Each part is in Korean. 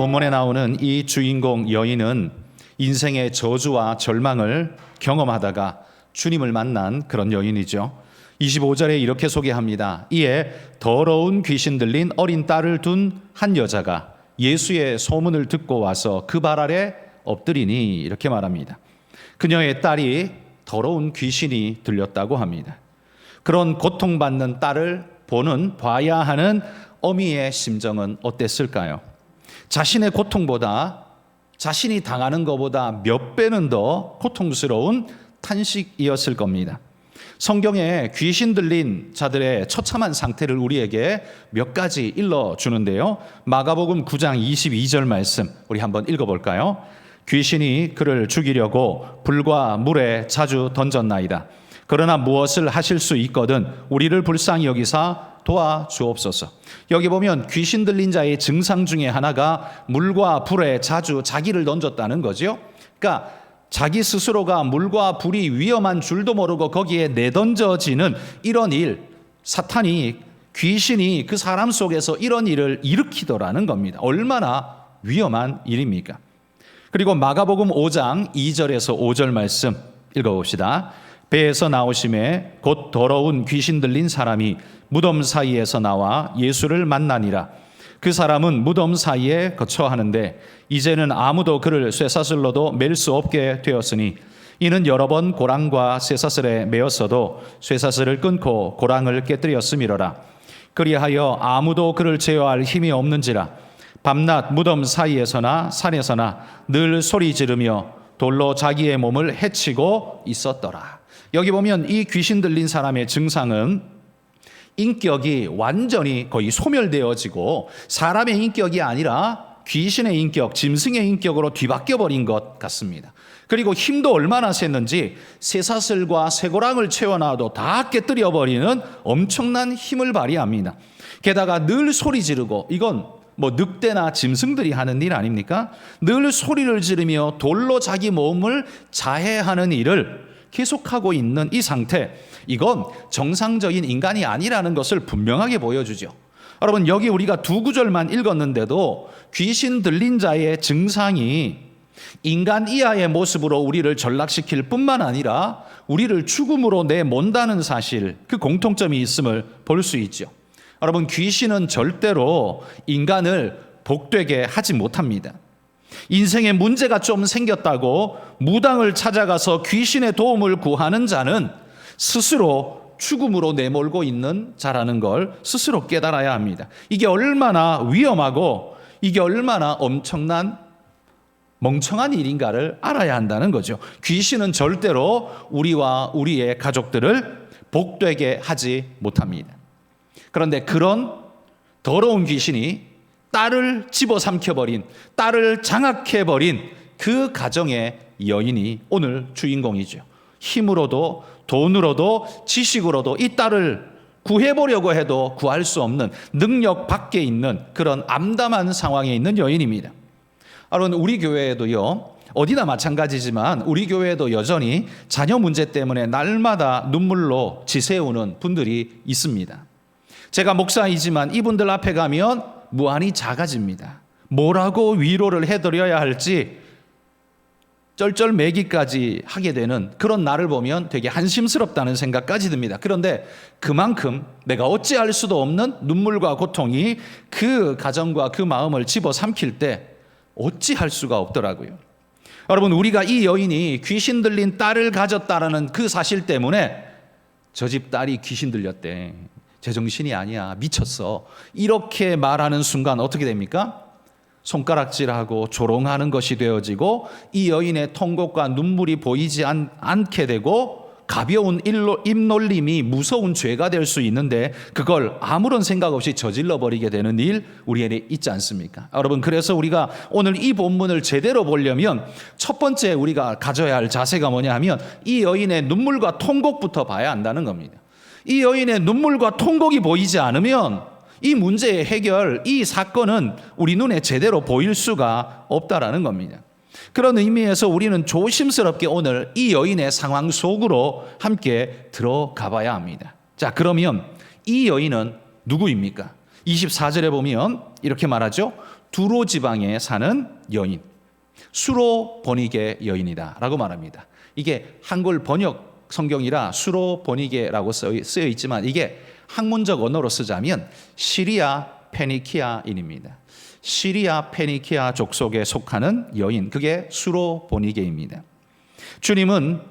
본문에 나오는 이 주인공 여인은 인생의 저주와 절망을 경험하다가 주님을 만난 그런 여인이죠. 25절에 이렇게 소개합니다. 이에 더러운 귀신 들린 어린 딸을 둔 한 여자가 예수의 소문을 듣고 와서 그 발 아래 엎드리니, 이렇게 말합니다. 그녀의 딸이 더러운 귀신이 들렸다고 합니다. 그런 고통받는 딸을 봐야 하는 어미의 심정은 어땠을까요? 자신의 고통보다, 자신이 당하는 것보다 몇 배는 더 고통스러운 탄식이었을 겁니다. 성경에 귀신 들린 자들의 처참한 상태를 우리에게 몇 가지 일러주는데요. 마가복음 9장 22절 말씀 우리 한번 읽어볼까요? 귀신이 그를 죽이려고 불과 물에 자주 던졌나이다. 그러나 무엇을 하실 수 있거든 우리를 불쌍히 여기사 도와주옵소서. 여기 보면 귀신 들린 자의 증상 중에 하나가 물과 불에 자주 자기를 던졌다는 거죠. 그러니까 자기 스스로가 물과 불이 위험한 줄도 모르고 거기에 내던져지는 이런 일, 사탄이, 귀신이 그 사람 속에서 이런 일을 일으키더라는 겁니다. 얼마나 위험한 일입니까? 그리고 마가복음 5장 2절에서 5절 말씀 읽어봅시다. 배에서 나오심에 곧 더러운 귀신 들린 사람이 무덤 사이에서 나와 예수를 만나니라. 그 사람은 무덤 사이에 거처하는데 이제는 아무도 그를 쇠사슬로도 맬 수 없게 되었으니 이는 여러 번 고랑과 쇠사슬에 매었어도 쇠사슬을 끊고 고랑을 깨뜨렸음이로라. 그리하여 아무도 그를 제어할 힘이 없는지라. 밤낮 무덤 사이에서나 산에서나 늘 소리 지르며 돌로 자기의 몸을 해치고 있었더라. 여기 보면 이 귀신 들린 사람의 증상은 인격이 완전히 거의 소멸되어지고 사람의 인격이 아니라 귀신의 인격, 짐승의 인격으로 뒤바뀌어 버린 것 같습니다. 그리고 힘도 얼마나 셌는지 쇠사슬과 쇠고랑을 채워놔도 다 깨뜨려 버리는 엄청난 힘을 발휘합니다. 게다가 늘 소리 지르고, 이건 뭐 늑대나 짐승들이 하는 일 아닙니까? 늘 소리를 지르며 돌로 자기 몸을 자해하는 일을 계속하고 있는 이 상태, 이건 정상적인 인간이 아니라는 것을 분명하게 보여주죠. 여러분, 여기 우리가 두 구절만 읽었는데도 귀신 들린 자의 증상이 인간 이하의 모습으로 우리를 전락시킬 뿐만 아니라 우리를 죽음으로 내몬다는 사실, 그 공통점이 있음을 볼 수 있죠. 여러분, 귀신은 절대로 인간을 복되게 하지 못합니다. 인생에 문제가 좀 생겼다고 무당을 찾아가서 귀신의 도움을 구하는 자는 스스로 죽음으로 내몰고 있는 자라는 걸 스스로 깨달아야 합니다. 이게 얼마나 위험하고 이게 얼마나 엄청난 멍청한 일인가를 알아야 한다는 거죠. 귀신은 절대로 우리와 우리의 가족들을 복되게 하지 못합니다. 그런데 그런 더러운 귀신이 딸을 집어삼켜버린, 딸을 장악해버린 그 가정의 여인이 오늘 주인공이죠. 힘으로도 돈으로도 지식으로도 이 딸을 구해보려고 해도 구할 수 없는 능력 밖에 있는 그런 암담한 상황에 있는 여인입니다. 여러분, 우리 교회에도요, 어디나 마찬가지지만 우리 교회에도 여전히 자녀 문제 때문에 날마다 눈물로 지새우는 분들이 있습니다. 제가 목사이지만 이분들 앞에 가면 무한히 작아집니다. 뭐라고 위로를 해드려야 할지 쩔쩔매기까지 하게 되는 그런 나를 보면 되게 한심스럽다는 생각까지 듭니다. 그런데 그만큼 내가 어찌할 수도 없는 눈물과 고통이 그 가정과 그 마음을 집어삼킬 때 어찌할 수가 없더라고요. 여러분, 우리가 이 여인이 귀신 들린 딸을 가졌다라는 그 사실 때문에 저 집 딸이 귀신 들렸대, 제정신이 아니야, 미쳤어, 이렇게 말하는 순간 어떻게 됩니까? 손가락질하고 조롱하는 것이 되어지고 이 여인의 통곡과 눈물이 보이지 않게 되고 가벼운 입놀림이 무서운 죄가 될 수 있는데 그걸 아무런 생각 없이 저질러 버리게 되는 일 우리에게 있지 않습니까? 여러분, 그래서 우리가 오늘 이 본문을 제대로 보려면 첫 번째 우리가 가져야 할 자세가 뭐냐 하면 이 여인의 눈물과 통곡부터 봐야 한다는 겁니다. 이 여인의 눈물과 통곡이 보이지 않으면 이 문제의 해결, 이 사건은 우리 눈에 제대로 보일 수가 없다라는 겁니다. 그런 의미에서 우리는 조심스럽게 오늘 이 여인의 상황 속으로 함께 들어가 봐야 합니다. 자, 그러면 이 여인은 누구입니까? 24절에 보면 이렇게 말하죠. 두로 지방에 사는 여인, 수로보니게 여인이다라고 말합니다. 이게 한글 번역 성경이라 수로보니게라고 쓰여 있지만 이게 학문적 언어로 쓰자면 시리아 페니키아인입니다. 시리아 페니키아 족속에 속하는 여인, 그게 수로보니게입니다. 주님은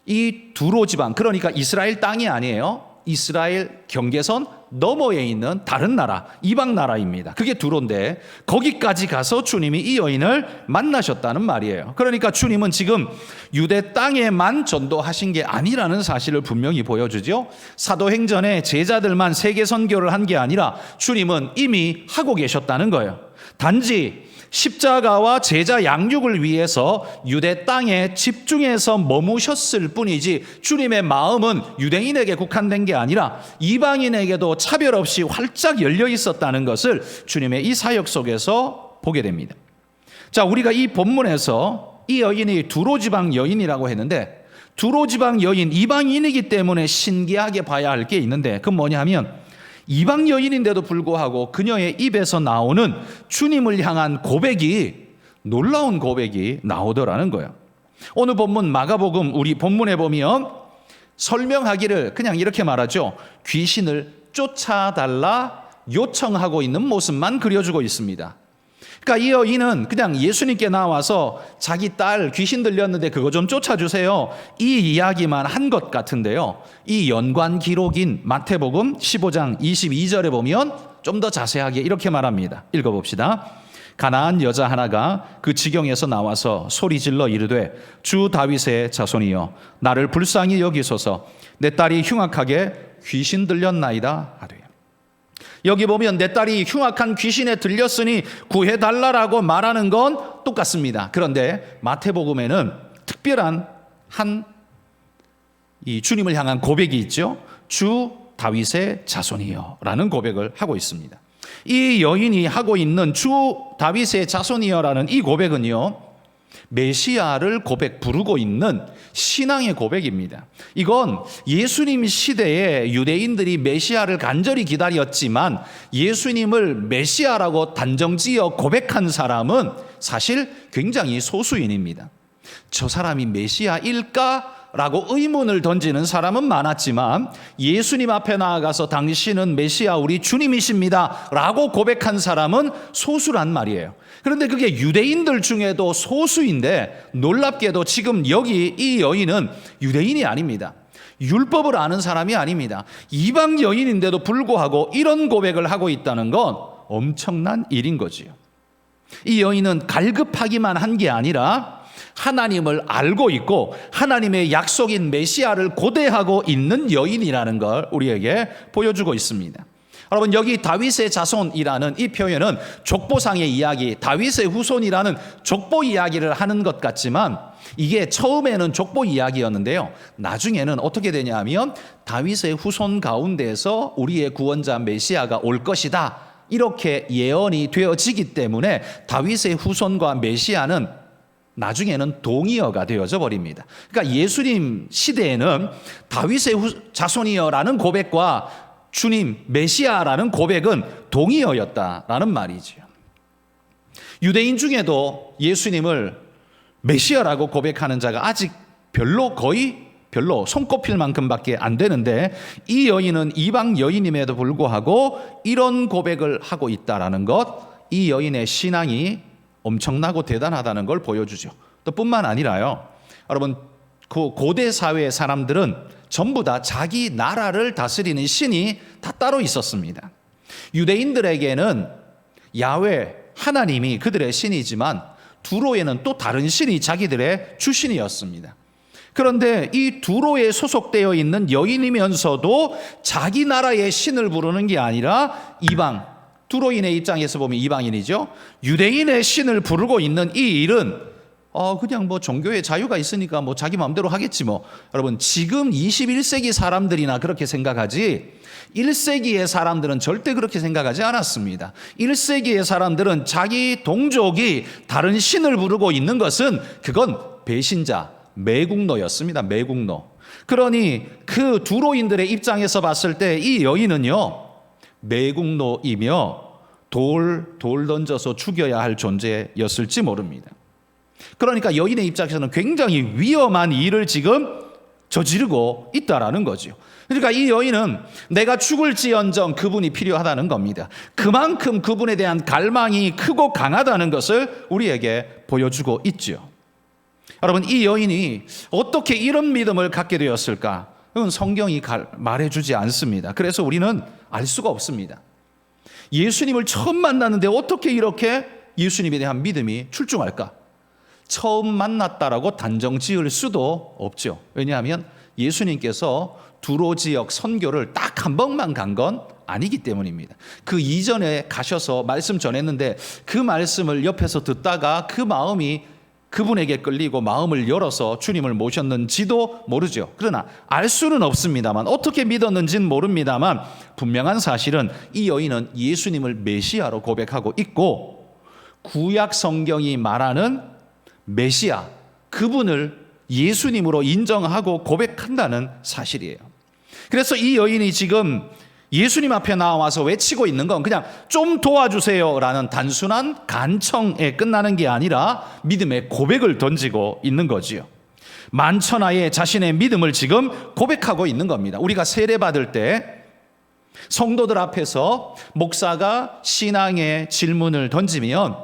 이 두로 지방, 그러니까 이스라엘 땅이 아니에요. 이스라엘 경계선 너머에 있는 다른 나라, 이방 나라입니다. 그게 두로인데 거기까지 가서 주님이 이 여인을 만나셨다는 말이에요. 그러니까 주님은 지금 유대 땅에만 전도하신 게 아니라는 사실을 분명히 보여주죠. 사도행전에 제자들만 세계 선교를 한 게 아니라 주님은 이미 하고 계셨다는 거예요. 단지 십자가와 제자 양육을 위해서 유대 땅에 집중해서 머무셨을 뿐이지 주님의 마음은 유대인에게 국한된 게 아니라 이방인에게도 차별 없이 활짝 열려 있었다는 것을 주님의 이 사역 속에서 보게 됩니다. 자, 우리가 이 본문에서 이 여인이 두로 지방 여인이라고 했는데 두로 지방 여인, 이방인이기 때문에 신기하게 봐야 할 게 있는데 그건 뭐냐 하면 이방 여인인데도 불구하고 그녀의 입에서 나오는 주님을 향한 고백이, 놀라운 고백이 나오더라는 거예요. 오늘 본문 마가복음 우리 본문에 보면 설명하기를 그냥 이렇게 말하죠. 귀신을 쫓아달라 요청하고 있는 모습만 그려주고 있습니다. 그러니까 이 여인은 그냥 예수님께 나와서 자기 딸 귀신 들렸는데 그거 좀 쫓아주세요, 이 이야기만 한 것 같은데요. 이 연관 기록인 마태복음 15장 22절에 보면 좀 더 자세하게 이렇게 말합니다. 읽어봅시다. 가나안 여자 하나가 그 지경에서 나와서 소리질러 이르되 주 다윗의 자손이여 나를 불쌍히 여기소서, 내 딸이 흉악하게 귀신 들렸나이다 하되. 여기 보면 내 딸이 흉악한 귀신에 들렸으니 구해달라라고 말하는 건 똑같습니다. 그런데 마태복음에는 특별한 이 주님을 향한 고백이 있죠. 주 다윗의 자손이여 라는 고백을 하고 있습니다. 이 여인이 하고 있는 주 다윗의 자손이여라는 이 고백은요, 메시아를 부르고 있는 신앙의 고백입니다. 이건 예수님 시대에 유대인들이 메시아를 간절히 기다렸지만 예수님을 메시아라고 단정지어 고백한 사람은 사실 굉장히 소수인입니다. 저 사람이 메시아일까? 라고 의문을 던지는 사람은 많았지만 예수님 앞에 나아가서 당신은 메시아 우리 주님이십니다 라고 고백한 사람은 소수란 말이에요. 그런데 그게 유대인들 중에도 소수인데 놀랍게도 지금 여기 이 여인은 유대인이 아닙니다. 율법을 아는 사람이 아닙니다. 이방 여인인데도 불구하고 이런 고백을 하고 있다는 건 엄청난 일인 거지요. 이 여인은 갈급하기만 한 게 아니라 하나님을 알고 있고 하나님의 약속인 메시아를 고대하고 있는 여인이라는 걸 우리에게 보여주고 있습니다. 여러분, 여기 다윗의 자손이라는 이 표현은 족보상의 이야기, 다윗의 후손이라는 족보 이야기를 하는 것 같지만 이게 처음에는 족보 이야기였는데요. 나중에는 어떻게 되냐 하면 다윗의 후손 가운데에서 우리의 구원자 메시아가 올 것이다, 이렇게 예언이 되어지기 때문에 다윗의 후손과 메시아는 나중에는 동의어가 되어져 버립니다. 그러니까 예수님 시대에는 다윗의 자손이여라는 고백과 주님 메시아라는 고백은 동의어였다라는 말이죠. 유대인 중에도 예수님을 메시아라고 고백하는 자가 아직 별로 손꼽힐 만큼밖에 안 되는데 이 여인은 이방 여인임에도 불구하고 이런 고백을 하고 있다라는 것, 이 여인의 신앙이 엄청나고 대단하다는 걸 보여주죠. 또 뿐만 아니라요, 여러분, 그 고대 사회의 사람들은 전부 다 자기 나라를 다스리는 신이 다 따로 있었습니다. 유대인들에게는 야훼 하나님이 그들의 신이지만 두로에는 또 다른 신이 자기들의 주신이었습니다. 그런데 이 두로에 소속되어 있는 여인이면서도 자기 나라의 신을 부르는 게 아니라 이방, 두로인의 입장에서 보면 이방인이죠. 유대인의 신을 부르고 있는 이 일은 그냥 뭐 종교의 자유가 있으니까 뭐 자기 마음대로 하겠지 뭐. 여러분, 지금 21세기 사람들이나 그렇게 생각하지 1세기의 사람들은 절대 그렇게 생각하지 않았습니다. 1세기의 사람들은 자기 동족이 다른 신을 부르고 있는 것은 그건 배신자, 매국노였습니다. 매국노. 그러니 그 두로인들의 입장에서 봤을 때 이 여인은요, 매국노이며 돌 던져서 죽여야 할 존재였을지 모릅니다. 그러니까 여인의 입장에서는 굉장히 위험한 일을 지금 저지르고 있다라는 거죠. 그러니까 이 여인은 내가 죽을지언정 그분이 필요하다는 겁니다. 그만큼 그분에 대한 갈망이 크고 강하다는 것을 우리에게 보여주고 있죠. 여러분, 이 여인이 어떻게 이런 믿음을 갖게 되었을까? 그건 성경이 말해주지 않습니다. 그래서 우리는 알 수가 없습니다. 예수님을 처음 만났는데 어떻게 이렇게 예수님에 대한 믿음이 출중할까? 처음 만났다라고 단정 지을 수도 없죠. 왜냐하면 예수님께서 두로 지역 선교를 딱 한 번만 간 건 아니기 때문입니다. 그 이전에 가셔서 말씀 전했는데 그 말씀을 옆에서 듣다가 그 마음이 그분에게 끌리고 마음을 열어서 주님을 모셨는지도 모르죠. 그러나 알 수는 없습니다만, 어떻게 믿었는지는 모릅니다만, 분명한 사실은 이 여인은 예수님을 메시아로 고백하고 있고, 구약 성경이 말하는 메시아, 그분을 예수님으로 인정하고 고백한다는 사실이에요. 그래서 이 여인이 지금 예수님 앞에 나와서 외치고 있는 건 그냥 좀 도와주세요라는 단순한 간청에 끝나는 게 아니라 믿음의 고백을 던지고 있는 거지요. 만천하에 자신의 믿음을 지금 고백하고 있는 겁니다. 우리가 세례받을 때 성도들 앞에서 목사가 신앙의 질문을 던지면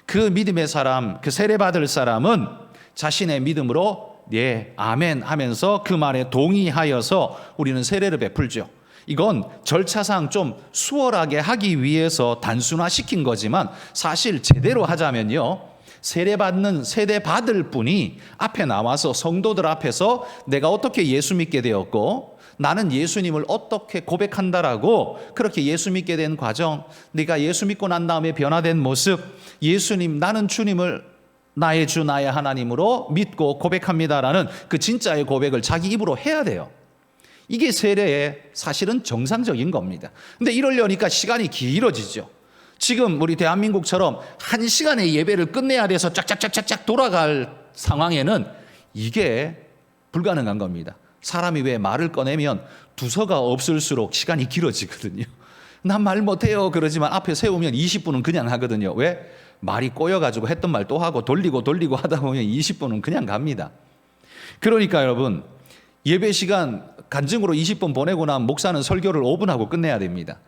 그 믿음의 사람, 그 세례받을 사람은 자신의 믿음으로 예, 아멘 하면서 그 말에 동의하여서 우리는 세례를 베풀죠. 이건 절차상 좀 수월하게 하기 위해서 단순화시킨 거지만 사실 제대로 하자면요, 세례받을 분이 앞에 나와서 성도들 앞에서 내가 어떻게 예수 믿게 되었고 나는 예수님을 어떻게 고백한다라고 그렇게 예수 믿게 된 과정, 네가 예수 믿고 난 다음에 변화된 모습, 예수님, 나는 주님을 나의 주 나의 하나님으로 믿고 고백합니다라는 그 진짜의 고백을 자기 입으로 해야 돼요. 이게 세례의 사실은 정상적인 겁니다. 근데 이러려니까 시간이 길어지죠. 지금 우리 대한민국처럼 1시간의 예배를 끝내야 돼서 쫙쫙쫙쫙 돌아갈 상황에는 이게 불가능한 겁니다. 사람이 왜 말을 꺼내면 두서가 없을수록 시간이 길어지거든요. 난 말 못해요 그러지만 앞에 세우면 20분은 그냥 하거든요. 왜? 말이 꼬여가지고 했던 말 또 하고 돌리고 하다 보면 20분은 그냥 갑니다. 그러니까 여러분, 예배 시간 간증으로 20분 보내고 나면 목사는 설교를 5분 하고 끝내야 됩니다.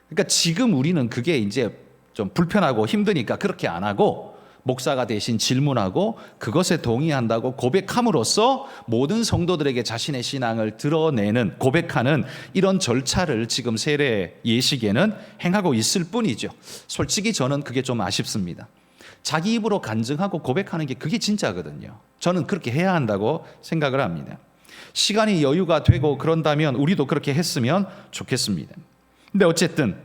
그러니까 지금 우리는 그게 이제 좀 불편하고 힘드니까 그렇게 안 하고 목사가 대신 질문하고 그것에 동의한다고 고백함으로써 모든 성도들에게 자신의 신앙을 드러내는, 고백하는 이런 절차를 지금 세례 예식에는 행하고 있을 뿐이죠. 솔직히 저는 그게 좀 아쉽습니다. 자기 입으로 간증하고 고백하는 게 그게 진짜거든요. 저는 그렇게 해야 한다고 생각을 합니다. 시간이 여유가 되고 그런다면 우리도 그렇게 했으면 좋겠습니다. 근데 어쨌든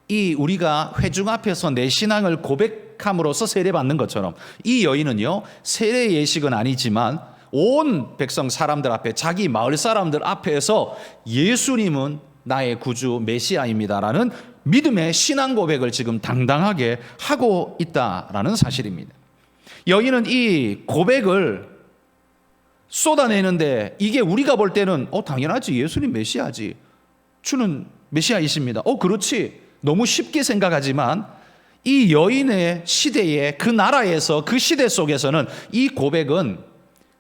이 우리가 회중 앞에서 내 신앙을 고백함으로써 세례받는 것처럼 이 여인은요, 세례 예식은 아니지만 온 백성 사람들 앞에, 자기 마을 사람들 앞에서 예수님은 나의 구주 메시아입니다라는 믿음의 신앙 고백을 지금 당당하게 하고 있다라는 사실입니다. 여인은 이 고백을 쏟아내는데 이게 우리가 볼 때는 당연하지, 예수님 메시아지, 주는 메시아이십니다, 그렇지, 너무 쉽게 생각하지만 이 여인의 시대에, 그 나라에서, 그 시대 속에서는 이 고백은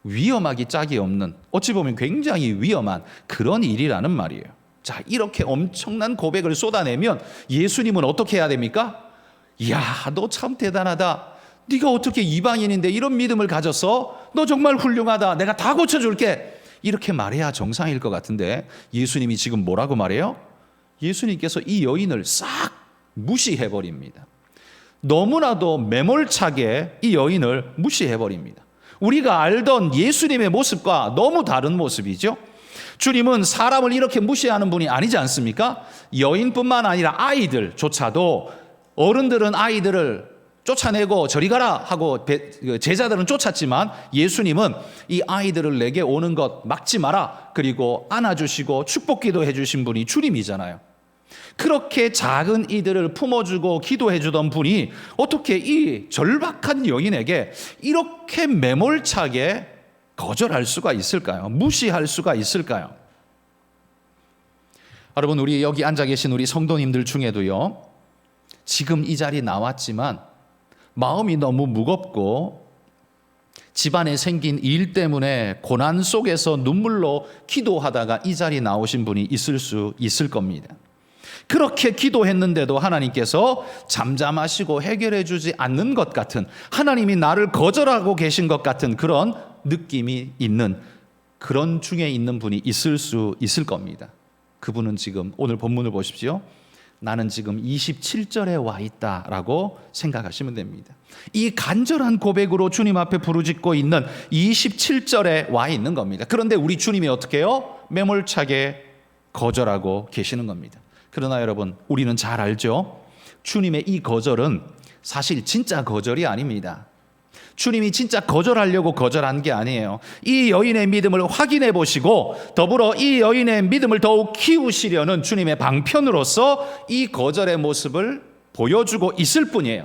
위험하기 짝이 없는, 어찌 보면 굉장히 위험한 그런 일이라는 말이에요. 자, 이렇게 엄청난 고백을 쏟아내면 예수님은 어떻게 해야 됩니까? 이야, 너 참 대단하다, 네가 어떻게 이방인인데 이런 믿음을 가졌어? 너 정말 훌륭하다, 내가 다 고쳐줄게, 이렇게 말해야 정상일 것 같은데 예수님이 지금 뭐라고 말해요? 예수님께서 이 여인을 싹 무시해버립니다. 너무나도 매몰차게 이 여인을 무시해버립니다. 우리가 알던 예수님의 모습과 너무 다른 모습이죠. 주님은 사람을 이렇게 무시하는 분이 아니지 않습니까? 여인뿐만 아니라 아이들조차도, 어른들은 아이들을 쫓아내고 저리 가라 하고 제자들은 쫓았지만 예수님은 이 아이들을 내게 오는 것 막지 마라, 그리고 안아주시고 축복기도 해주신 분이 주님이잖아요. 그렇게 작은 이들을 품어주고 기도해주던 분이 어떻게 이 절박한 여인에게 이렇게 매몰차게 거절할 수가 있을까요? 무시할 수가 있을까요? 여러분, 우리 여기 앉아 계신 우리 성도님들 중에도요, 지금 이 자리에 나왔지만 마음이 너무 무겁고 집안에 생긴 일 때문에 고난 속에서 눈물로 기도하다가 이 자리에 나오신 분이 있을 수 있을 겁니다. 그렇게 기도했는데도 하나님께서 잠잠하시고 해결해 주지 않는 것 같은, 하나님이 나를 거절하고 계신 것 같은 그런 느낌이 있는, 그런 중에 있는 분이 있을 수 있을 겁니다. 그분은 지금 오늘 본문을 보십시오. 나는 지금 27절에 와 있다라고 생각하시면 됩니다. 이 간절한 고백으로 주님 앞에 부르짖고 있는 27절에 와 있는 겁니다. 그런데 우리 주님이 어떻게 해요? 매몰차게 거절하고 계시는 겁니다. 그러나 여러분, 우리는 잘 알죠? 주님의 이 거절은 사실 진짜 거절이 아닙니다. 주님이 진짜 거절하려고 거절한 게 아니에요. 이 여인의 믿음을 확인해 보시고 더불어 이 여인의 믿음을 더욱 키우시려는 주님의 방편으로서 이 거절의 모습을 보여주고 있을 뿐이에요.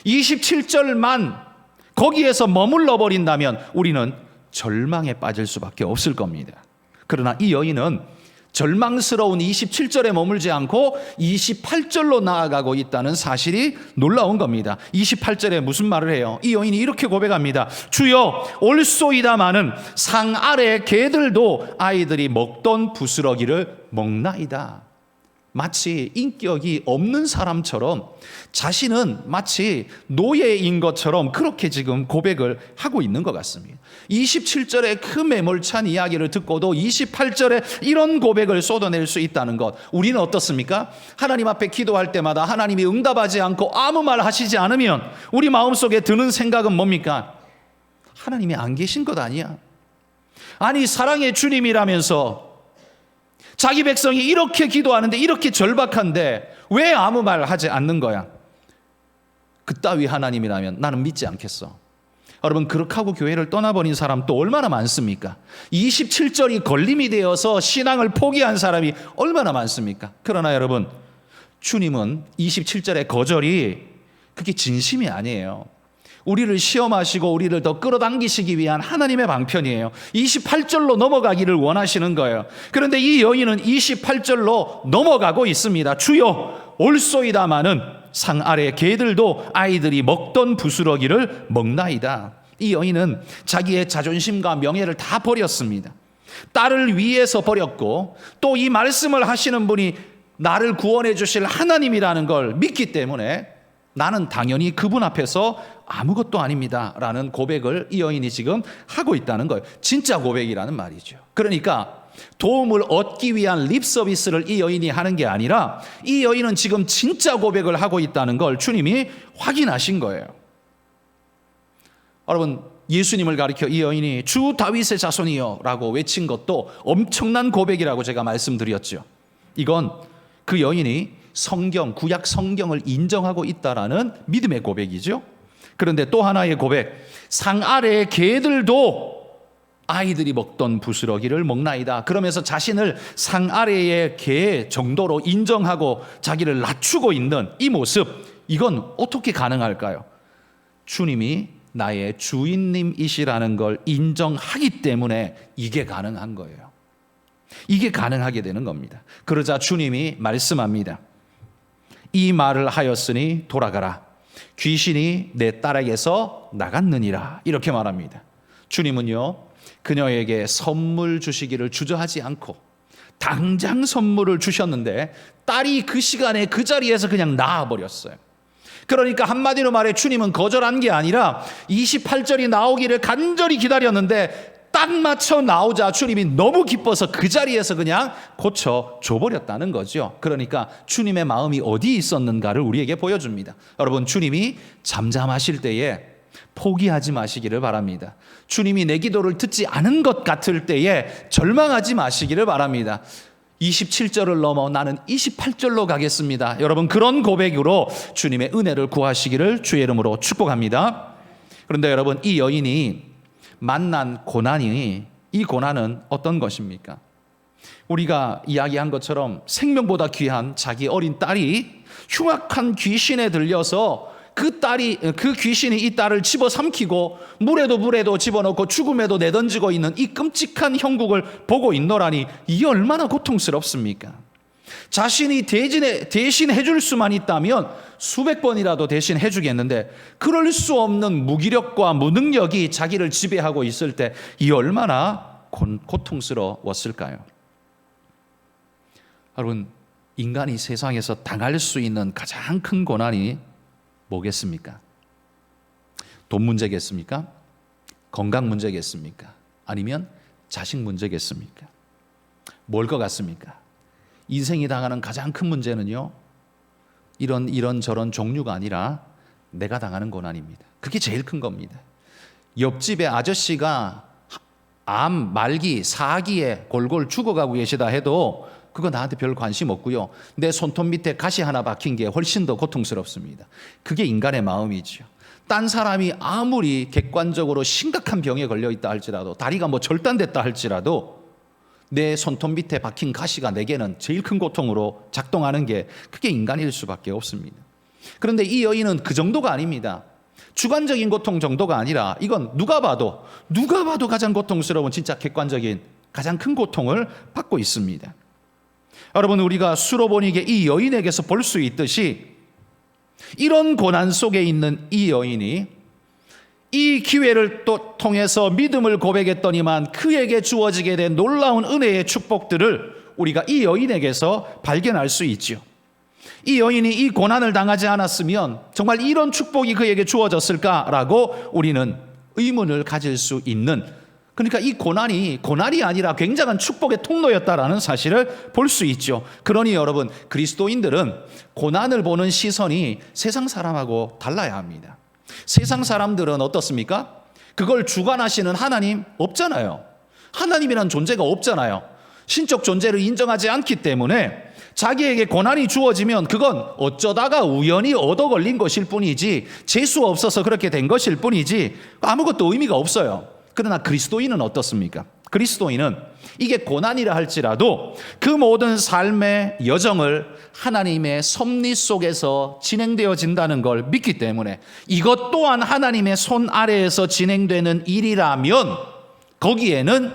27절만 거기에서 머물러 버린다면 우리는 절망에 빠질 수밖에 없을 겁니다. 그러나 이 여인은 절망스러운 27절에 머물지 않고 28절로 나아가고 있다는 사실이 놀라운 겁니다. 28절에 무슨 말을 해요? 이 여인이 이렇게 고백합니다. 주여, 올소이다마는 상 아래 개들도 아이들이 먹던 부스러기를 먹나이다. 마치 인격이 없는 사람처럼, 자신은 마치 노예인 것처럼 그렇게 지금 고백을 하고 있는 것 같습니다. 27절의 그 매몰찬 이야기를 듣고도 28절에 이런 고백을 쏟아낼 수 있다는 것, 우리는 어떻습니까? 하나님 앞에 기도할 때마다 하나님이 응답하지 않고 아무 말 하시지 않으면 우리 마음속에 드는 생각은 뭡니까? 하나님이 안 계신 것 아니야? 아니, 사랑의 주님이라면서 자기 백성이 이렇게 기도하는데, 이렇게 절박한데 왜 아무 말 하지 않는 거야? 그따위 하나님이라면 나는 믿지 않겠어. 여러분, 그렇게 하고 교회를 떠나버린 사람 또 얼마나 많습니까? 27절이 걸림이 되어서 신앙을 포기한 사람이 얼마나 많습니까? 그러나 여러분, 주님은 27절의 거절이 그게 진심이 아니에요. 우리를 시험하시고 우리를 더 끌어당기시기 위한 하나님의 방편이에요. 28절로 넘어가기를 원하시는 거예요. 그런데 이 여인은 28절로 넘어가고 있습니다. 주여, 올소이다마는 상 아래 개들도 아이들이 먹던 부스러기를 먹나이다. 이 여인은 자기의 자존심과 명예를 다 버렸습니다. 딸을 위해서 버렸고, 또 이 말씀을 하시는 분이 나를 구원해 주실 하나님이라는 걸 믿기 때문에 나는 당연히 그분 앞에서 아무것도 아닙니다 라는 고백을 이 여인이 지금 하고 있다는 거예요. 진짜 고백이라는 말이죠. 그러니까 도움을 얻기 위한 립 서비스를 이 여인이 하는 게 아니라 이 여인은 지금 진짜 고백을 하고 있다는 걸 주님이 확인하신 거예요. 여러분, 예수님을 가리켜 이 여인이 주 다윗의 자손이여 라고 외친 것도 엄청난 고백이라고 제가 말씀드렸죠. 이건 그 여인이 성경, 구약 성경을 인정하고 있다라는 믿음의 고백이죠. 그런데 또 하나의 고백, 상 아래의 개들도 아이들이 먹던 부스러기를 먹나이다. 그러면서 자신을 상 아래의 개 정도로 인정하고 자기를 낮추고 있는 이 모습, 이건 어떻게 가능할까요? 주님이 나의 주인님이시라는 걸 인정하기 때문에 이게 가능한 거예요. 이게 가능하게 되는 겁니다. 그러자 주님이 말씀합니다. 이 말을 하였으니 돌아가라. 귀신이 내 딸에게서 나갔느니라. 이렇게 말합니다. 주님은요, 그녀에게 선물 주시기를 주저하지 않고 당장 선물을 주셨는데 딸이 그 시간에 그 자리에서 그냥 나아버렸어요. 그러니까 한마디로 말해 주님은 거절한 게 아니라 28절이 나오기를 간절히 기다렸는데 딱 맞춰 나오자 주님이 너무 기뻐서 그 자리에서 그냥 고쳐 줘버렸다는 거죠. 그러니까 주님의 마음이 어디 있었는가를 우리에게 보여줍니다. 여러분, 주님이 잠잠하실 때에 포기하지 마시기를 바랍니다. 주님이 내 기도를 듣지 않은 것 같을 때에 절망하지 마시기를 바랍니다. 27절을 넘어 나는 28절로 가겠습니다. 여러분, 그런 고백으로 주님의 은혜를 구하시기를 주의 이름으로 축복합니다. 그런데 여러분, 이 여인이 만난 고난이, 이 고난은 어떤 것입니까? 우리가 이야기한 것처럼 생명보다 귀한 자기 어린 딸이 흉악한 귀신에 들려서 그 귀신이 이 딸을 집어삼키고 물에도 집어넣고 죽음에도 내던지고 있는 이 끔찍한 형국을 보고 있노라니, 이게 얼마나 고통스럽습니까? 자신이 대신해 줄 수만 있다면 수백 번이라도 대신해 주겠는데 그럴 수 없는 무기력과 무능력이 자기를 지배하고 있을 때 이 얼마나 고통스러웠을까요? 여러분, 인간이 세상에서 당할 수 있는 가장 큰 고난이 뭐겠습니까? 돈 문제겠습니까? 건강 문제겠습니까? 아니면 자식 문제겠습니까? 뭘 것 같습니까? 인생이 당하는 가장 큰 문제는요, 이런 저런 종류가 아니라 내가 당하는 고난입니다. 그게 제일 큰 겁니다. 옆집에 아저씨가 암, 말기, 사기에 골골 죽어가고 계시다 해도 그거 나한테 별 관심 없고요. 내 손톱 밑에 가시 하나 박힌 게 훨씬 더 고통스럽습니다. 그게 인간의 마음이죠. 딴 사람이 아무리 객관적으로 심각한 병에 걸려 있다 할지라도, 다리가 뭐 절단됐다 할지라도 내 손톱 밑에 박힌 가시가 내게는 제일 큰 고통으로 작동하는 게 그게 인간일 수밖에 없습니다. 그런데 이 여인은 그 정도가 아닙니다. 주관적인 고통 정도가 아니라 이건 누가 봐도 가장 고통스러운 진짜 객관적인 가장 큰 고통을 받고 있습니다. 여러분, 우리가 수로보니게 이 여인에게서 볼 수 있듯이 이런 고난 속에 있는 이 여인이 이 기회를 또 통해서 믿음을 고백했더니만 그에게 주어지게 된 놀라운 은혜의 축복들을 우리가 이 여인에게서 발견할 수 있죠. 이 여인이 이 고난을 당하지 않았으면 정말 이런 축복이 그에게 주어졌을까라고 우리는 의문을 가질 수 있는, 그러니까 이 고난이 아니라 굉장한 축복의 통로였다라는 사실을 볼 수 있죠. 그러니 여러분, 그리스도인들은 고난을 보는 시선이 세상 사람하고 달라야 합니다. 세상 사람들은 어떻습니까? 그걸 주관하시는 하나님 없잖아요. 하나님이란 존재가 없잖아요. 신적 존재를 인정하지 않기 때문에 자기에게 고난이 주어지면 그건 어쩌다가 우연히 얻어 걸린 것일 뿐이지, 재수 없어서 그렇게 된 것일 뿐이지 아무것도 의미가 없어요. 그러나 그리스도인은 어떻습니까? 그리스도인은 이게 고난이라 할지라도 그 모든 삶의 여정을 하나님의 섭리 속에서 진행되어진다는 걸 믿기 때문에 이것 또한 하나님의 손 아래에서 진행되는 일이라면 거기에는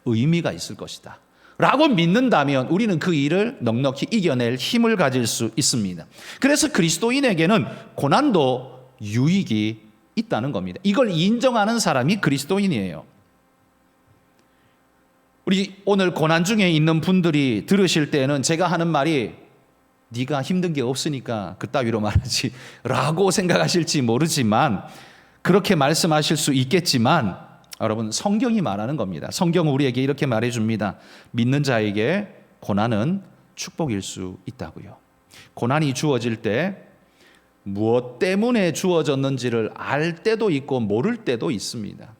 의미가 있을 것이다 라고 믿는다면 우리는 그 일을 넉넉히 이겨낼 힘을 가질 수 있습니다. 그래서 그리스도인에게는 고난도 유익이 있다는 겁니다. 이걸 인정하는 사람이 그리스도인이에요. 우리 오늘 고난 중에 있는 분들이 들으실 때는 제가 하는 말이 네가 힘든 게 없으니까 그따위로 말하지 라고 생각하실지 모르지만, 그렇게 말씀하실 수 있겠지만 여러분, 성경이 말하는 겁니다. 성경은 우리에게 이렇게 말해줍니다. 믿는 자에게 고난은 축복일 수 있다고요. 고난이 주어질 때 무엇 때문에 주어졌는지를 알 때도 있고 모를 때도 있습니다.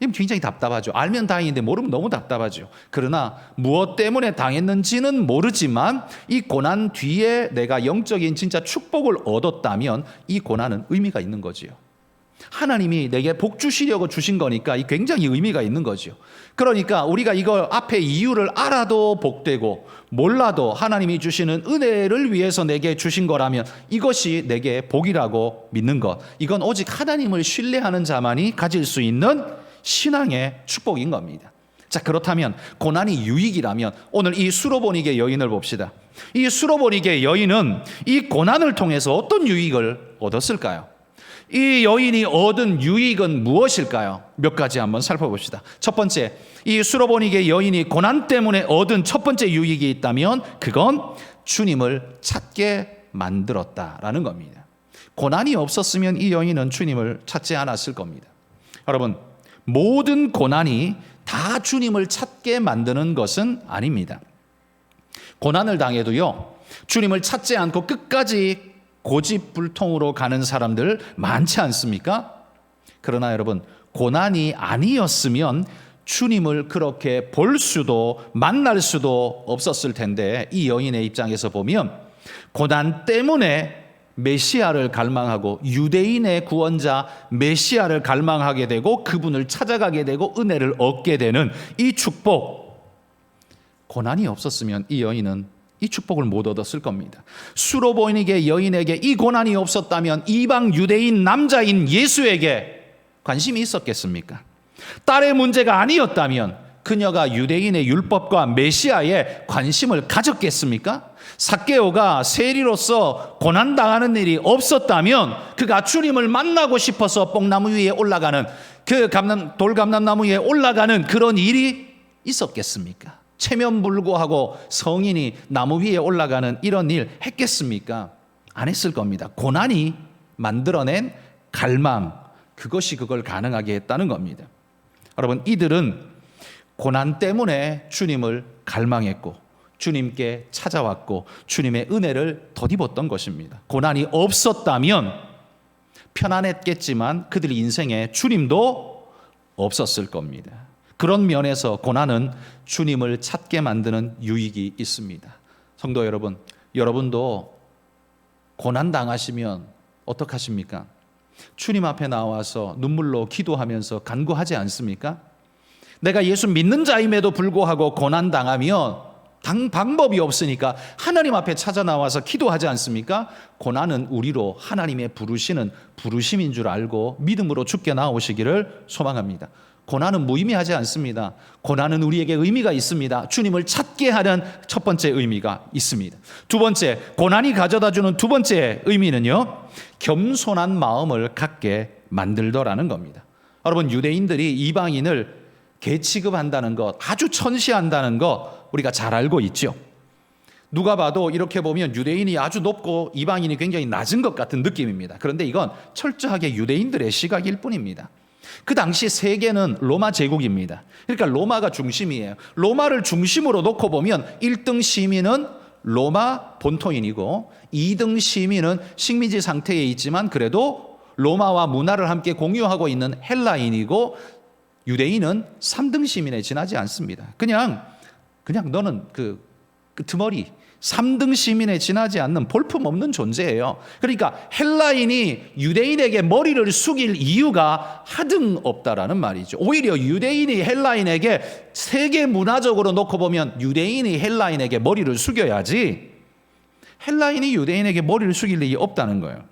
이건 굉장히 답답하죠. 알면 다행인데 모르면 너무 답답하죠. 그러나 무엇 때문에 당했는지는 모르지만 이 고난 뒤에 내가 영적인 진짜 축복을 얻었다면 이 고난은 의미가 있는 거지요. 하나님이 내게 복 주시려고 주신 거니까 이 굉장히 의미가 있는 거죠. 그러니까 우리가 이걸 앞에 이유를 알아도 복되고 몰라도 하나님이 주시는 은혜를 위해서 내게 주신 거라면 이것이 내게 복이라고 믿는 것, 이건 오직 하나님을 신뢰하는 자만이 가질 수 있는 신앙의 축복인 겁니다. 자, 그렇다면 고난이 유익이라면 오늘 이 수로보니게 여인을 봅시다. 이 수로보니게 여인은 이 고난을 통해서 어떤 유익을 얻었을까요? 이 여인이 얻은 유익은 무엇일까요? 몇 가지 한번 살펴봅시다. 첫 번째, 이 수로보니게 여인이 고난 때문에 얻은 첫 번째 유익이 있다면 그건 주님을 찾게 만들었다라는 겁니다. 고난이 없었으면 이 여인은 주님을 찾지 않았을 겁니다. 여러분, 모든 고난이 다 주님을 찾게 만드는 것은 아닙니다. 고난을 당해도요, 주님을 찾지 않고 끝까지 고집불통으로 가는 사람들 많지 않습니까? 그러나 여러분, 고난이 아니었으면 주님을 그렇게 볼 수도 만날 수도 없었을 텐데, 이 여인의 입장에서 보면 고난 때문에 메시아를 갈망하고 유대인의 구원자 메시아를 갈망하게 되고 그분을 찾아가게 되고 은혜를 얻게 되는 이 축복, 고난이 없었으면 이 여인은 이 축복을 못 얻었을 겁니다. 수로보니게 여인에게 이 고난이 없었다면 이방 유대인 남자인 예수에게 관심이 있었겠습니까? 딸의 문제가 아니었다면 그녀가 유대인의 율법과 메시아에 관심을 가졌겠습니까? 삭개오가 세리로서 고난당하는 일이 없었다면 그가 주님을 만나고 싶어서 뽕나무 위에 올라가는 돌감람나무 위에 올라가는 그런 일이 있었겠습니까? 체면불고하고 성인이 나무 위에 올라가는 이런 일 했겠습니까? 안 했을 겁니다. 고난이 만들어낸 갈망, 그것이 그걸 가능하게 했다는 겁니다. 여러분, 이들은 고난 때문에 주님을 갈망했고 주님께 찾아왔고 주님의 은혜를 덧입었던 것입니다. 고난이 없었다면 편안했겠지만 그들 인생에 주님도 없었을 겁니다. 그런 면에서 고난은 주님을 찾게 만드는 유익이 있습니다. 성도 여러분, 여러분도 고난 당하시면 어떡하십니까? 주님 앞에 나와서 눈물로 기도하면서 간구하지 않습니까? 내가 예수 믿는 자임에도 불구하고 고난 당하면 방법이 없으니까 하나님 앞에 찾아 나와서 기도하지 않습니까? 고난은 우리로 하나님의 부르시는 부르심인 줄 알고 믿음으로 주께 나오시기를 소망합니다. 고난은 무의미하지 않습니다. 고난은 우리에게 의미가 있습니다. 주님을 찾게 하는 첫 번째 의미가 있습니다. 두 번째, 고난이 가져다주는 두 번째 의미는요, 겸손한 마음을 갖게 만들더라는 겁니다. 여러분, 유대인들이 이방인을 개취급한다는 것, 아주 천시한다는 것 우리가 잘 알고 있죠. 누가 봐도 이렇게 보면 유대인이 아주 높고 이방인이 굉장히 낮은 것 같은 느낌입니다. 그런데 이건 철저하게 유대인들의 시각일 뿐입니다. 그 당시 세계는 로마 제국입니다. 그러니까 로마가 중심이에요. 로마를 중심으로 놓고 보면 1등 시민은 로마 본토인이고 2등 시민은 식민지 상태에 있지만 그래도 로마와 문화를 함께 공유하고 있는 헬라인이고, 유대인은 3등 시민에 지나지 않습니다. 그냥 너는 그 끄트머리 3등 시민에 지나지 않는 볼품없는 존재예요. 그러니까 헬라인이 유대인에게 머리를 숙일 이유가 하등없다라는 말이죠. 오히려 유대인이 헬라인에게 세계 문화적으로 놓고 보면 유대인이 헬라인에게 머리를 숙여야지 헬라인이 유대인에게 머리를 숙일 일이 없다는 거예요.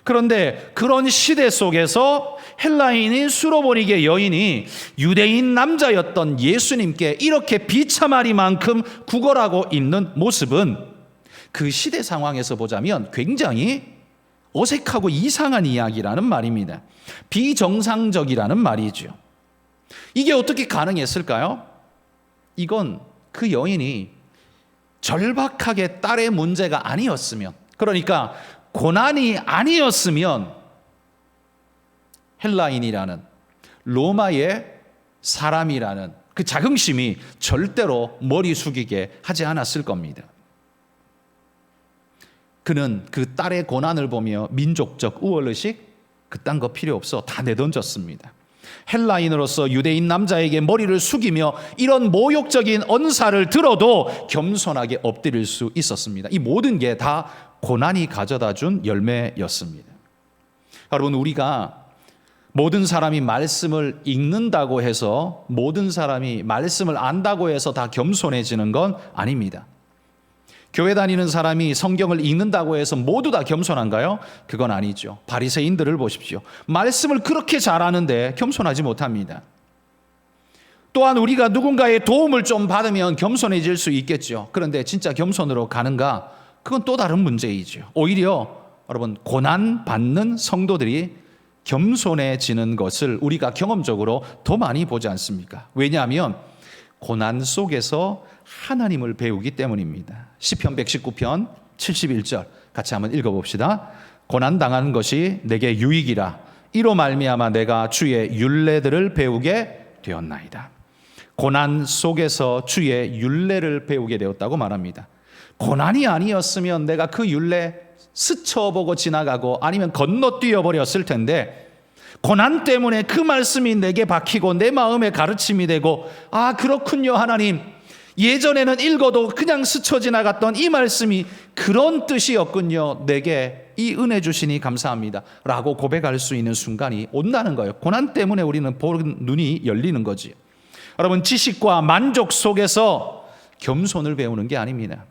그런데 그런 시대 속에서 헬라인인 수로보니게 여인이 유대인 남자였던 예수님께 이렇게 비참하리만큼 구걸하고 있는 모습은 그 시대 상황에서 보자면 굉장히 어색하고 이상한 이야기라는 말입니다. 비정상적이라는 말이죠. 이게 어떻게 가능했을까요? 이건 그 여인이 절박하게 딸의 문제가 아니었으면, 그러니까 고난이 아니었으면 헬라인이라는 로마의 사람이라는 그 자긍심이 절대로 머리 숙이게 하지 않았을 겁니다. 그는 그 딸의 고난을 보며 민족적 우월의식 그딴 거 필요 없어 다 내던졌습니다. 헬라인으로서 유대인 남자에게 머리를 숙이며 이런 모욕적인 언사를 들어도 겸손하게 엎드릴 수 있었습니다. 이 모든 게 다 고난이 가져다 준 열매였습니다. 여러분, 우리가 모든 사람이 말씀을 읽는다고 해서, 모든 사람이 말씀을 안다고 해서 다 겸손해지는 건 아닙니다. 교회 다니는 사람이 성경을 읽는다고 해서 모두 다 겸손한가요? 그건 아니죠. 바리새인들을 보십시오. 말씀을 그렇게 잘하는데 겸손하지 못합니다. 또한 우리가 누군가의 도움을 좀 받으면 겸손해질 수 있겠죠. 그런데 진짜 겸손으로 가는가? 그건 또 다른 문제이죠. 오히려 여러분, 고난 받는 성도들이 겸손해지는 것을 우리가 경험적으로 더 많이 보지 않습니까? 왜냐하면 고난 속에서 하나님을 배우기 때문입니다. 시편 119편 71절 같이 한번 읽어봅시다. 고난 당하는 것이 내게 유익이라. 이로 말미암아 내가 주의 율례들을 배우게 되었나이다. 고난 속에서 주의 율례를 배우게 되었다고 말합니다. 고난이 아니었으면 내가 그 율례 스쳐보고 지나가고 아니면 건너뛰어 버렸을 텐데, 고난 때문에 그 말씀이 내게 박히고 내 마음에 가르침이 되고, 아 그렇군요 하나님, 예전에는 읽어도 그냥 스쳐 지나갔던 이 말씀이 그런 뜻이었군요, 내게 이 은혜 주시니 감사합니다 라고 고백할 수 있는 순간이 온다는 거예요. 고난 때문에 우리는 보는 눈이 열리는 거지. 여러분, 지식과 만족 속에서 겸손을 배우는 게 아닙니다.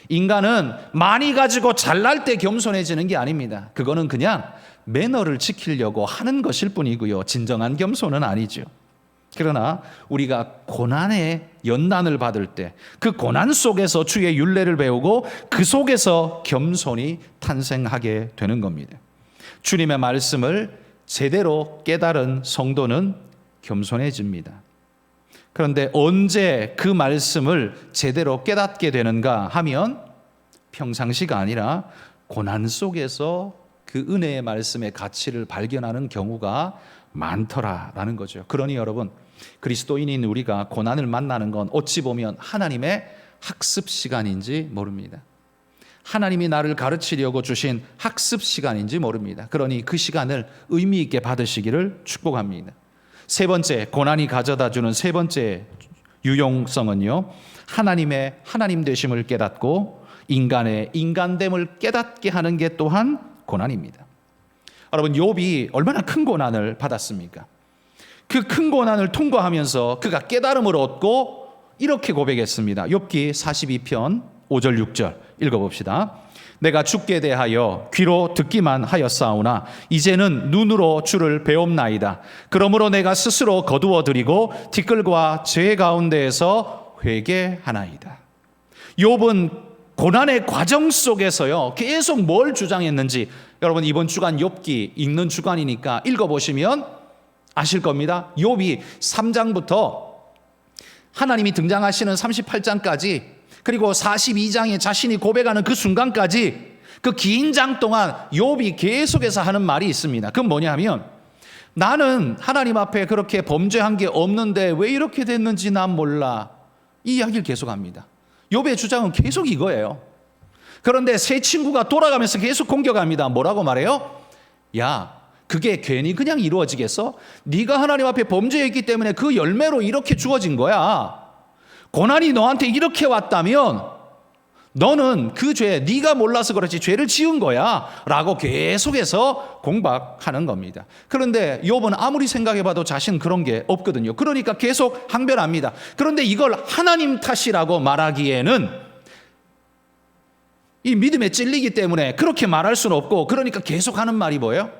인간은 많이 가지고 잘날 때 겸손해지는 게 아닙니다. 그거는 그냥 매너를 지키려고 하는 것일 뿐이고요, 진정한 겸손은 아니죠. 그러나 우리가 고난의 연난을 받을 때 그 고난 속에서 주의 율례를 배우고 그 속에서 겸손이 탄생하게 되는 겁니다. 주님의 말씀을 제대로 깨달은 성도는 겸손해집니다. 그런데 언제 그 말씀을 제대로 깨닫게 되는가 하면 평상시가 아니라 고난 속에서 그 은혜의 말씀의 가치를 발견하는 경우가 많더라라는 거죠. 그러니 여러분, 그리스도인인 우리가 고난을 만나는 건 어찌 보면 하나님의 학습 시간인지 모릅니다. 하나님이 나를 가르치려고 주신 학습 시간인지 모릅니다. 그러니 그 시간을 의미 있게 받으시기를 축복합니다. 세 번째, 고난이 가져다주는 세 번째 유용성은요, 하나님의 하나님 되심을 깨닫고 인간의 인간됨을 깨닫게 하는 게 또한 고난입니다. 여러분, 욥이 얼마나 큰 고난을 받았습니까? 그 큰 고난을 통과하면서 그가 깨달음을 얻고 이렇게 고백했습니다. 욥기 42편 5절 6절 읽어봅시다. 내가 주께 대하여 귀로 듣기만 하였사오나 이제는 눈으로 주를 배옵나이다. 그러므로 내가 스스로 거두어 드리고 티끌과 죄 가운데에서 회개하나이다. 욥은 고난의 과정 속에서요, 계속 뭘 주장했는지 여러분 이번 주간 욥기 읽는 주간이니까 읽어보시면 아실 겁니다. 욥이 3장부터 하나님이 등장하시는 38장까지 그리고 42장에 자신이 고백하는 그 순간까지 그 긴 장 동안 욥이 계속해서 하는 말이 있습니다. 그건 뭐냐면 나는 하나님 앞에 그렇게 범죄한 게 없는데 왜 이렇게 됐는지 난 몰라. 이 이야기를 계속합니다. 욥의 주장은 계속 이거예요. 그런데 새 친구가 돌아가면서 계속 공격합니다. 뭐라고 말해요? 야, 그게 괜히 그냥 이루어지겠어? 네가 하나님 앞에 범죄했기 때문에 그 열매로 이렇게 주어진 거야. 고난이 너한테 이렇게 왔다면 너는 그 죄, 네가 몰라서 그렇지 죄를 지은 거야 라고 계속해서 공박하는 겁니다. 그런데 욥은 아무리 생각해봐도 자신 그런 게 없거든요. 그러니까 계속 항변합니다. 그런데 이걸 하나님 탓이라고 말하기에는 이 믿음에 찔리기 때문에 그렇게 말할 수는 없고, 그러니까 계속 하는 말이 뭐예요?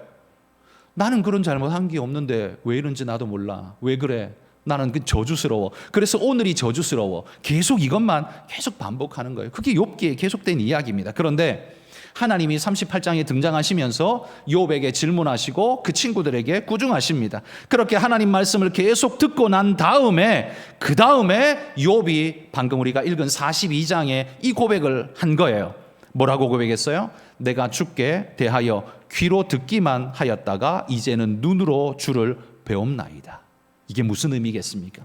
나는 그런 잘못한 게 없는데 왜 이런지 나도 몰라. 왜 그래? 나는 그 저주스러워. 그래서 오늘이 저주스러워. 계속 이것만 계속 반복하는 거예요. 그게 욥기에 계속된 이야기입니다. 그런데 하나님이 38장에 등장하시면서 욥에게 질문하시고 그 친구들에게 꾸중하십니다. 그렇게 하나님 말씀을 계속 듣고 난 다음에 그 다음에 욥이 방금 우리가 읽은 42장에 이 고백을 한 거예요. 뭐라고 고백했어요? 내가 주께 대하여 귀로 듣기만 하였다가 이제는 눈으로 주를 배옵나이다. 이게 무슨 의미겠습니까?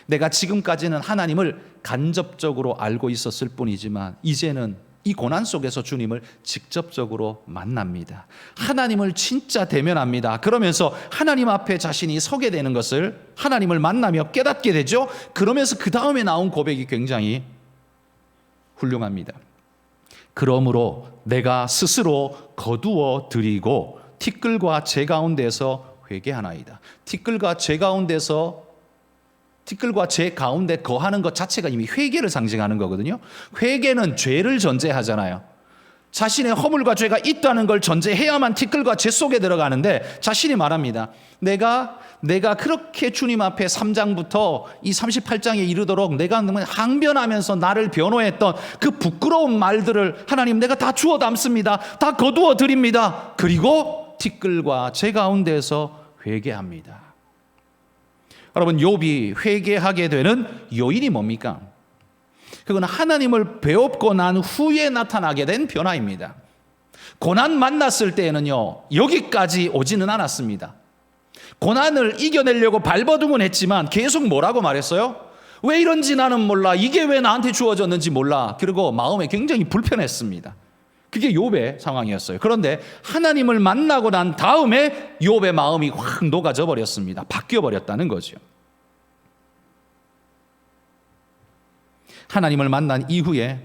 내가 지금까지는 하나님을 간접적으로 알고 있었을 뿐이지만 이제는 이 고난 속에서 주님을 직접적으로 만납니다. 하나님을 진짜 대면합니다. 그러면서 하나님 앞에 자신이 서게 되는 것을 하나님을 만나며 깨닫게 되죠. 그러면서 그 다음에 나온 고백이 굉장히 훌륭합니다. 그러므로 내가 스스로 거두어 드리고 티끌과 재 가운데서 회개하나이다. 티끌과 재 가운데 거하는 것 자체가 이미 회개를 상징하는 거거든요. 회개는 죄를 전제하잖아요. 자신의 허물과 죄가 있다는 걸 전제해야만 티끌과 재 속에 들어가는데 자신이 말합니다. 내가 그렇게 주님 앞에 3장부터 이 38장에 이르도록 내가 항변하면서 나를 변호했던 그 부끄러운 말들을 하나님 내가 다 주워 담습니다. 다 거두어 드립니다. 그리고 티끌과 재 가운데서 회개합니다. 여러분, 욥이 회개하게 되는 요인이 뭡니까? 그건 하나님을 배웠고 난 후에 나타나게 된 변화입니다. 고난 만났을 때에는요, 여기까지 오지는 않았습니다. 고난을 이겨내려고 발버둥은 했지만 계속 뭐라고 말했어요? 왜 이런지 나는 몰라. 이게 왜 나한테 주어졌는지 몰라. 그리고 마음에 굉장히 불편했습니다. 그게 욥의 상황이었어요. 그런데 하나님을 만나고 난 다음에 욥의 마음이 확 녹아져 버렸습니다. 바뀌어 버렸다는 거죠. 하나님을 만난 이후에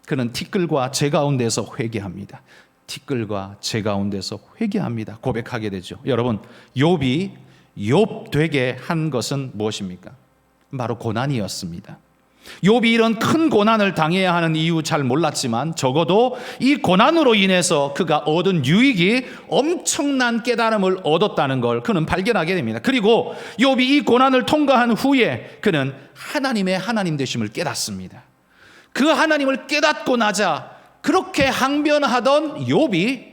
그는 티끌과 재 가운데서 회개합니다. 티끌과 재 가운데서 회개합니다. 고백하게 되죠. 여러분, 욥이 욥되게 한 것은 무엇입니까? 바로 고난이었습니다. 욥이 이런 큰 고난을 당해야 하는 이유 잘 몰랐지만 적어도 이 고난으로 인해서 그가 얻은 유익이 엄청난 깨달음을 얻었다는 걸 그는 발견하게 됩니다. 그리고 욥이 이 고난을 통과한 후에 그는 하나님의 하나님 되심을 깨닫습니다. 그 하나님을 깨닫고 나자 그렇게 항변하던 욥이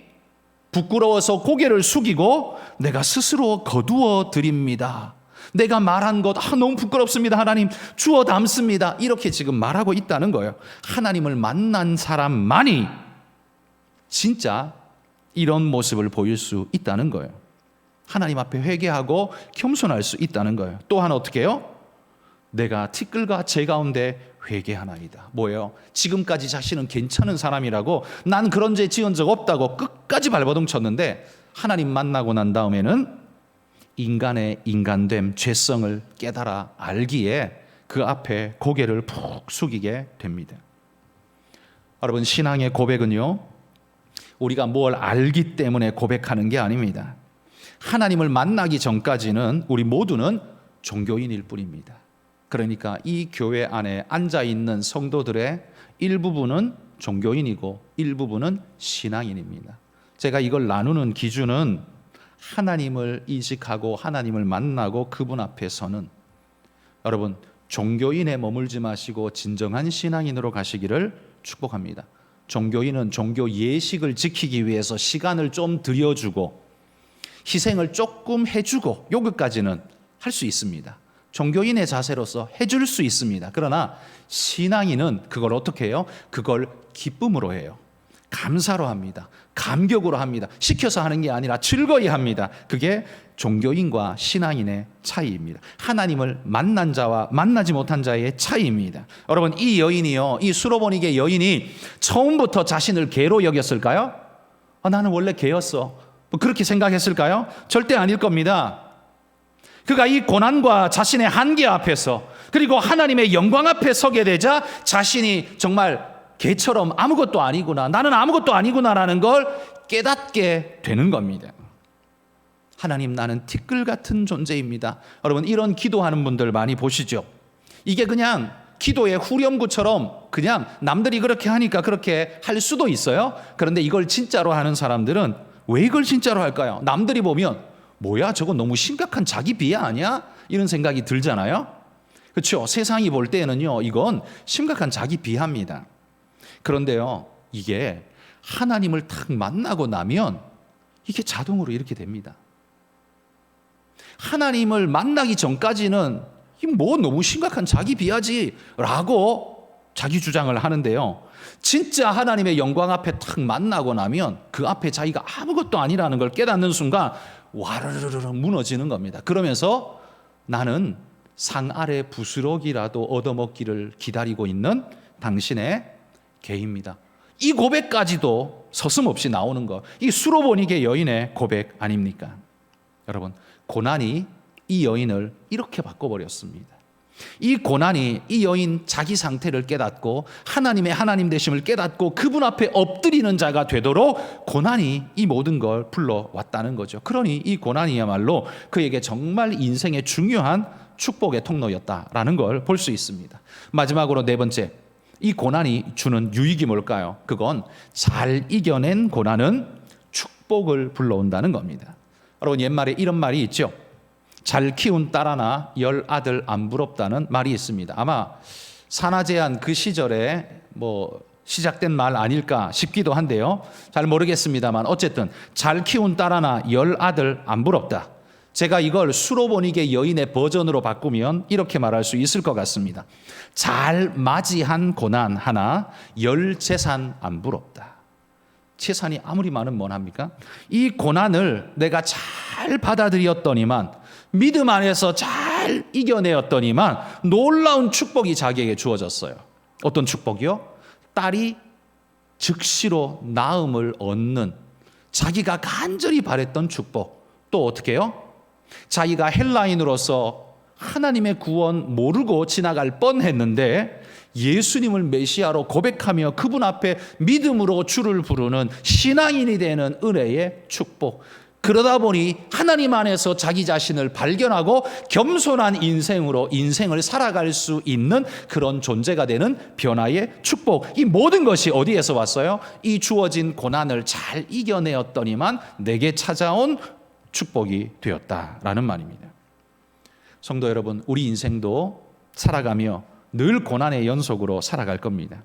부끄러워서 고개를 숙이고 내가 스스로 거두어 드립니다. 내가 말한 것 너무 부끄럽습니다. 하나님 주워 담습니다. 이렇게 지금 말하고 있다는 거예요. 하나님을 만난 사람만이 진짜 이런 모습을 보일 수 있다는 거예요. 하나님 앞에 회개하고 겸손할 수 있다는 거예요. 또한 어떻게 해요? 내가 티끌과 재 가운데 회개하나이다. 뭐예요? 지금까지 자신은 괜찮은 사람이라고, 난 그런 죄 지은 적 없다고 끝까지 발버둥 쳤는데 하나님 만나고 난 다음에는 인간의 인간됨, 죄성을 깨달아 알기에 그 앞에 고개를 푹 숙이게 됩니다. 여러분, 신앙의 고백은요, 우리가 뭘 알기 때문에 고백하는 게 아닙니다. 하나님을 만나기 전까지는 우리 모두는 종교인일 뿐입니다. 그러니까 이 교회 안에 앉아있는 성도들의 일부분은 종교인이고 일부분은 신앙인입니다. 제가 이걸 나누는 기준은 하나님을 이식하고 하나님을 만나고 그분 앞에 서는, 여러분 종교인에 머물지 마시고 진정한 신앙인으로 가시기를 축복합니다. 종교인은 종교 예식을 지키기 위해서 시간을 좀 들여주고 희생을 조금 해주고 여기까지는 할 수 있습니다. 종교인의 자세로서 해줄 수 있습니다. 그러나 신앙인은 그걸 어떻게 해요? 그걸 기쁨으로 해요. 감사로 합니다. 감격으로 합니다. 시켜서 하는 게 아니라 즐거이 합니다. 그게 종교인과 신앙인의 차이입니다. 하나님을 만난 자와 만나지 못한 자의 차이입니다. 여러분, 이 여인이요, 이 수로보니게 여인이 처음부터 자신을 개로 여겼을까요? 나는 원래 개였어, 그렇게 생각했을까요? 절대 아닐 겁니다. 그가 이 고난과 자신의 한계 앞에서, 그리고 하나님의 영광 앞에 서게 되자 자신이 정말 개처럼 아무것도 아니구나, 나는 아무것도 아니구나라는 걸 깨닫게 되는 겁니다. 하나님, 나는 티끌 같은 존재입니다. 여러분, 이런 기도하는 분들 많이 보시죠? 이게 그냥 기도의 후렴구처럼 그냥 남들이 그렇게 하니까 그렇게 할 수도 있어요. 그런데 이걸 진짜로 하는 사람들은 왜 이걸 진짜로 할까요? 남들이 보면 뭐야, 저거 너무 심각한 자기 비하 아니야? 이런 생각이 들잖아요. 그렇죠? 세상이 볼 때는요, 이건 심각한 자기 비하입니다. 그런데요, 이게 하나님을 탁 만나고 나면 이게 자동으로 이렇게 됩니다. 하나님을 만나기 전까지는 뭐 너무 심각한 자기 비하지 라고 자기 주장을 하는데요, 진짜 하나님의 영광 앞에 탁 만나고 나면 그 앞에 자기가 아무것도 아니라는 걸 깨닫는 순간 와르르르 무너지는 겁니다. 그러면서 나는 상 아래 부스러기라도 얻어먹기를 기다리고 있는 당신의 개입니다. 이 고백까지도 서슴없이 나오는 거, 이 수로보니게 여인의 고백 아닙니까? 여러분, 고난이 이 여인을 이렇게 바꿔버렸습니다. 이 고난이 이 여인 자기 상태를 깨닫고 하나님의 하나님 되심을 깨닫고 그분 앞에 엎드리는 자가 되도록 고난이 이 모든 걸 불러왔다는 거죠. 그러니 이 고난이야말로 그에게 정말 인생의 중요한 축복의 통로였다라는 걸 볼 수 있습니다. 마지막으로 네 번째, 이 고난이 주는 유익이 뭘까요? 그건 잘 이겨낸 고난은 축복을 불러온다는 겁니다. 여러분, 옛말에 이런 말이 있죠. 잘 키운 딸 하나 열 아들 안 부럽다는 말이 있습니다. 아마 산하제한 그 시절에 시작된 말 아닐까 싶기도 한데요, 잘 모르겠습니다만 어쨌든 잘 키운 딸 하나 열 아들 안 부럽다. 제가 이걸 수로보니게 여인의 버전으로 바꾸면 이렇게 말할 수 있을 것 같습니다. 잘 맞이한 고난 하나 열 재산 안 부럽다. 재산이 아무리 많으면 뭐합니까? 이 고난을 내가 잘 받아들였더니만, 믿음 안에서 잘 이겨내었더니만 놀라운 축복이 자기에게 주어졌어요. 어떤 축복이요? 딸이 즉시로 나음을 얻는, 자기가 간절히 바랬던 축복. 또 어떻게 해요? 자기가 헬라인으로서 하나님의 구원 모르고 지나갈 뻔했는데 예수님을 메시아로 고백하며 그분 앞에 믿음으로 주를 부르는 신앙인이 되는 은혜의 축복. 그러다 보니 하나님 안에서 자기 자신을 발견하고 겸손한 인생으로 인생을 살아갈 수 있는 그런 존재가 되는 변화의 축복. 이 모든 것이 어디에서 왔어요? 이 주어진 고난을 잘 이겨내었더니만 내게 찾아온 축복이 되었다라는 말입니다. 성도 여러분, 우리 인생도 살아가며 늘 고난의 연속으로 살아갈 겁니다.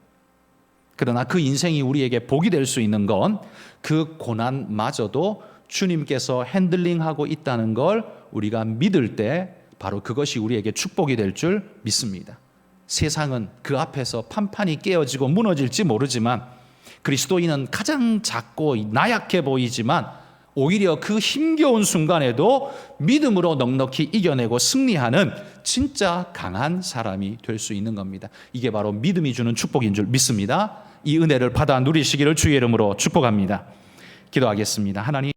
그러나 그 인생이 우리에게 복이 될 수 있는 건 그 고난마저도 주님께서 핸들링하고 있다는 걸 우리가 믿을 때 바로 그것이 우리에게 축복이 될 줄 믿습니다. 세상은 그 앞에서 판판이 깨어지고 무너질지 모르지만 그리스도인은 가장 작고 나약해 보이지만 오히려 그 힘겨운 순간에도 믿음으로 넉넉히 이겨내고 승리하는 진짜 강한 사람이 될 수 있는 겁니다. 이게 바로 믿음이 주는 축복인 줄 믿습니다. 이 은혜를 받아 누리시기를 주의 이름으로 축복합니다. 기도하겠습니다. 하나님,